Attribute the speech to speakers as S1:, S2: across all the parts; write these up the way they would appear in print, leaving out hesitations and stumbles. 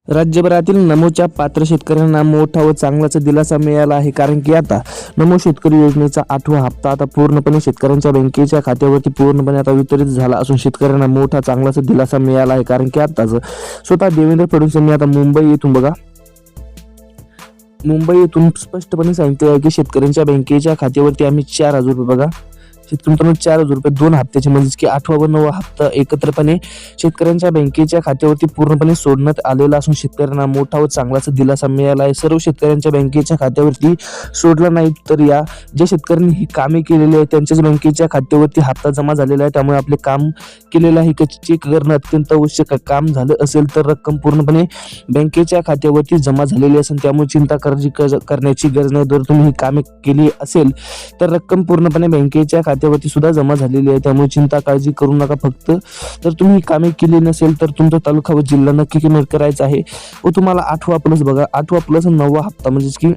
S1: राज्यभरातील नमोच्या पात्र शेतकऱ्यांना मोठा व चांगलाच दिलासा मिळाला आहे, कारण की आता नमो शेतकरी योजनेचा 8वा हप्ता आता पूर्णपणे शेतकऱ्यांच्या बँकेच्या खात्यावरती पूर्णपणे आता वितरित झाला असून शेतकऱ्यांना मोठा चांगलाच दिलासा मिळाला आहे। कारण की आताच स्वतः देवेंद्र फडणवीस यांनी आता मुंबई येथून स्पष्टपणे सांगितले आहे की शेतकऱ्यांच्या बँकेच्या खात्यावरती आम्ही 4,000 रुपये बघा शेतकऱ्यांना 4,000 रुपये 2 हप्त्याचे म्हणजेच की 8वा व 9वा हप्ता एकत्रपणे शेतकऱ्यांच्या बँकेच्या खात्यावरती पूर्णपणे सोडण्यात आलेला असून शेतकऱ्यांना मोठा व चांगलाच दिलासा मिळाला आहे। सर्व शेतकऱ्यांच्या बँकेच्या खात्यावरती सोडला नाही तर या ज्या शेतकऱ्यांनी ही कामे केलेली आहे त्यांच्याच बँकेच्या खात्यावरती हप्ता जमा झालेला आहे, त्यामुळे आपले काम केलेलं आहे चेक करणं अत्यंत आवश्यक आहे। काम झालं असेल तर रक्कम पूर्णपणे बँकेच्या खात्यावरती जमा झालेली असेल, त्यामुळे चिंता करण्याची गरज नाही। जर तुम्ही ही कामे केली असेल तर रक्कम पूर्णपणे बँकेच्या खात्यावरती सुद्धा जमा झालेली आहे, त्यामुळे चिंता काळजी करू नका। फक्त जर तुम्ही कामे केली नसेल तर तुमचा तालुका व जिल्हा नक्की कमेंट करायचा आहे व तुम्हाला 8वा प्लस बघा 8वा प्लस 9वा हप्ता म्हणजेच की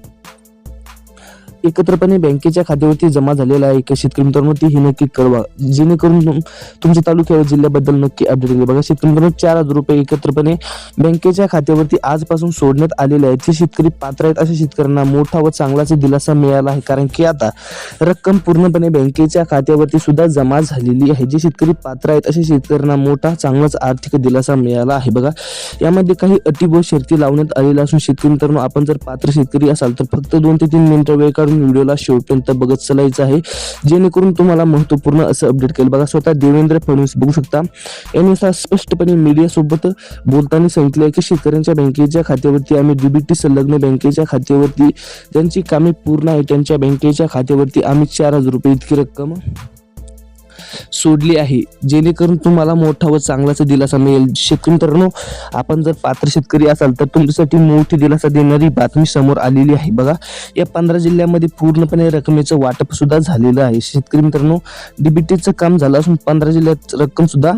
S1: एकत्रपणे बँकेच्या खात्यावरती जमा झालेला आहे का शेतकरी मित्रांनो ती नक्की कळवा, जेणेकरून तुमच्या तालुक्या व जिल्ह्याबद्दल नक्की अपडेट येईल। बघा शेतकरी मित्रांनो 4,000 रुपये एकत्रपणे बँकेच्या खात्यावरती आजपासून सोडण्यात आलेले आहेत। जे शेतकरी पात्र आहेत अशा शेतकऱ्यांना मोठा व चांगलाच दिलासा मिळाला आहे, कारण की आता रक्कम पूर्णपणे बँकेच्या खात्यावरती सुद्धा जमा झालेली आहे। जे शेतकरी पात्र आहेत अशा शेतकऱ्यांना मोठा चांगलाच आर्थिक दिलासा मिळाला आहे। बघा यामध्ये काही अटी व शर्ती लावण्यात आलेल्या असून शेतकरी मित्रांनो आपण जर पात्र शेतकरी असाल तर फक्त 2 ते 3 मिनिटं वेळ काढून व्हिडिओला शेवटपर्यंत बघत चालायचं आहे, जेणेकरून तुम्हाला महत्त्वपूर्ण असं अपडेट कळेल। बघा स्वतः देवेंद्र फडणवीस बघू शकता यांनी स्पष्टपणे मीडिया सोबत बोलताना सांगितले की शेतकऱ्यांच्या बँकेच्या खात्यावरती आम्ही डीबीटी संलग्न बँकेच्या खात्यावरती ज्यांची कामे पूर्ण आहे त्यांच्या बँकेच्या खात्यावरती आम्ही 4,000 रुपये इतकी रक्कम सोडली आहे, जेणेकरून तुम्हाला मोठा व चांगलाच दिलासा मिळेल। शेतकरी मित्रांनो आपण जर पात्र शेतकरी असाल तर तुमच्यासाठी मोठी दिलासा देणारी बातमी समोर आलेली आहे। बघा या 15 जिल्ह्यामध्ये पूर्णपणे रकमेचं वाटप सुद्धा झालेलं आहे। शेतकरी मित्रांनो डीबीटीचं काम झालं असून 15 जिल्ह्यात रक्कम सुद्धा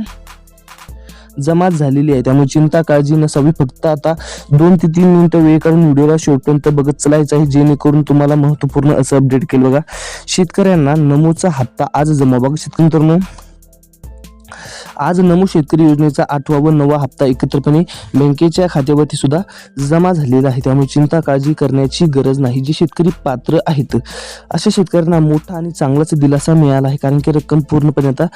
S1: जमा झालेली आहे, त्यामुळे चिंता काळजी नसावी। फक्त आता 2 ते 3 मिनिटं वेळ काढून व्हिडिओला शेवटपर्यंत बघत चालायचं आहे, जेणेकरून तुम्हाला महत्त्वपूर्ण असं अपडेट केलं। बघा शेतकऱ्यांना नमोचा हप्ता आज जमा बघा शेतकरी मित्रांनो आज नमो शेतकरी योजनेचा 8वा व 9वा हप्ता एकत्रपणे बँकेच्या खात्यावरती सुद्धा जमा झालेला आहे, त्यामुळे चिंता काळजी करण्याची गरज नाही। जे शेतकरी पात्र आहेत अशा शेतकऱ्यांना मोठा आणि चांगलाच दिलासा मिळाला आहे, कारण की रक्कम पूर्णपणे आता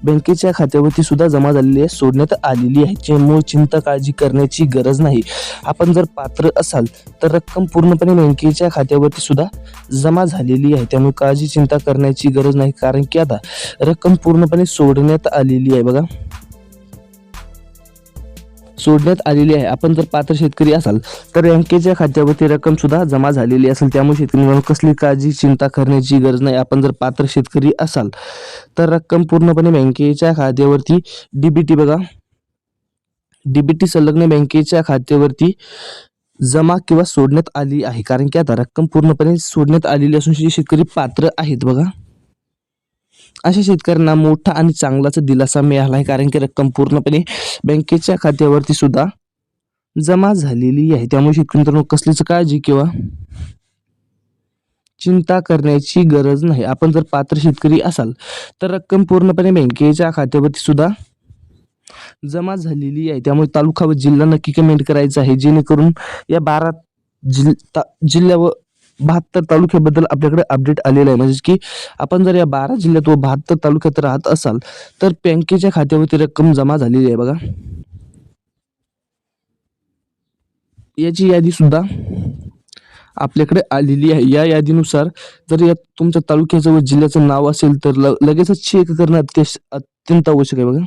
S1: बँकेच्या खात्यावरती सुद्धा जमा झालेली आहे, सोडण्यात आलेली आहे, त्यामुळे चिंता काळजी करण्याची गरज नाही। आपण जर पात्र असाल तर रक्कम पूर्णपणे बँकेच्या खात्यावरती सुद्धा जमा झालेली आहे, त्यामुळे काळजी चिंता करण्याची गरज नाही, कारण की आता रक्कम पूर्णपणे सोडण्यात आलेली आहे। बघा सोडण्यात आलेली आहे। आपण जर पात्र शेतकरी असाल तर बँकेच्या खात्यावरती रक्कम सुद्धा जमा झालेली असेल, त्यामुळे शेतकऱ्यांना कसली काळजी चिंता करण्याची गरज नाही। आपण जर पात्र शेतकरी असाल तर रक्कम पूर्णपणे बँकेच्या खात्यावरती डीबीटी बघा डीबीटी संलग्न बँकेच्या खात्यावरती जमा किंवा सोडण्यात आली आहे, कारण की आता रक्कम पूर्णपणे सोडण्यात आलेली असून जे शेतकरी पात्र आहेत बघा अशा शेतकऱ्यांना मोठा आणि चांगलाच दिलासा मिळाला आहे, कारण की रक्कम पूर्णपणे बँकेच्या खात्यावरती सुद्धा जमा झालेली आहे, त्यामुळे शेतकरी मित्रांनो कसलीच काळजी किंवा चिंता करण्याची गरज नाही। आपण जर पात्र शेतकरी असाल तर रक्कम पूर्णपणे बँकेच्या खात्यावरती सुद्धा जमा झालेली आहे, त्यामुळे तालुका व जिल्हा नक्की कमेंट करायचा आहे, जेणेकरून या 12 जिल्ह्या व 72 तालुक्याबद्दल आपल्याकडे अपडेट आलेला आहे। म्हणजे की आपण जर या 12 जिल्ह्यात व 72 तालुक्यात राहत असाल तर बँकेच्या खात्यावरती रक्कम जमा झालेली आहे। बघा याची यादी सुद्धा आपल्याकडे आलेली आहे। या यादीनुसार जर या तुमच्या तालुक्याचं व जिल्ह्याचं नाव असेल तर लगेचच चेक करणं अत्यंत आवश्यक आहे। बघा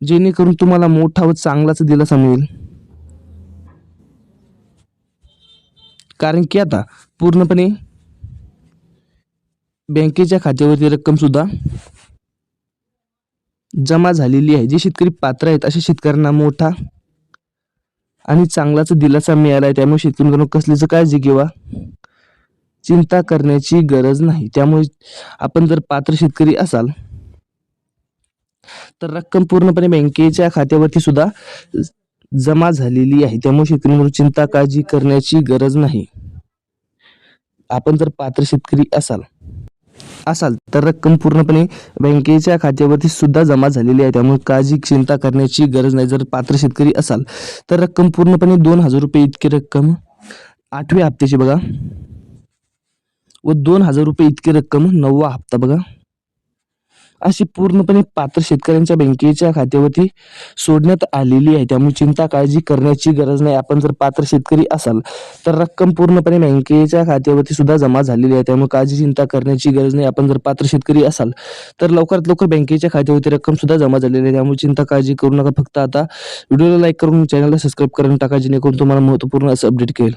S1: जेणेकरून तुम्हाला मोठा व चांगलाच दिलासा मिळेल, कारण की आता पूर्णपणे बँकेच्या खात्यावरती रक्कम सुद्धा जमा झालेली आहे। जे शेतकरी पात्र आहेत अशा शेतकऱ्यांना मोठा आणि चांगलाच दिलासा मिळाला आहे, त्यामुळे शेतकऱ्यांना कसलीच काळजी किंवा चिंता करण्याची गरज नाही। त्यामुळे आपण जर पात्र शेतकरी असाल तर रक्कम पूर्णपणे बँकेच्या खात्यावरती सुद्धा जमा झालेली आहे, त्यामुळे शेतकऱ्यांना चिंता काळजी करण्याची गरज नाही। आपण जर पात्र शेतकरी असाल असाल तर रक्कम पूर्णपणे बँकेच्या खात्यावरती सुद्धा जमा झालेली आहे, त्यामुळे काळजी चिंता करण्याची गरज नाही. जर पात्र शेतकरी असाल तर रक्कम पूर्णपणे 2,000 रुपये इतकी रक्कम 8व्या हप्त्याची बघा, व 2,000 रुपये इतकी रक्कम 9वा हप्ता बघा, अशी पूर्णपणे पात्र शेतकऱ्यांच्या बँकेच्या खात्यावरती सोडण्यात आलेली आहे. त्यामुळे चिंता काळजी करण्याची गरज नाही. आपण जर पात्र शेतकरी असाल तर रक्कम पूर्णपणे बँकेच्या खात्यावरती सुद्धा जमा झालेली आहे, त्यामुळे काळजी चिंता करण्याची गरज नाही. आपण जर पात्र शेतकरी असाल तर लवकरात लवकर बँकेच्या खात्यावरती रक्कम सुद्धा जमा झालेली आहे, त्यामुळे चिंता काळजी करू नका. फक्त आता व्हिडिओला लाईक करून चॅनलला सबस्क्राईब करून टाका, जेणेकरून तुम्हाला महत्त्वपूर्ण असं अपडेट कळेल.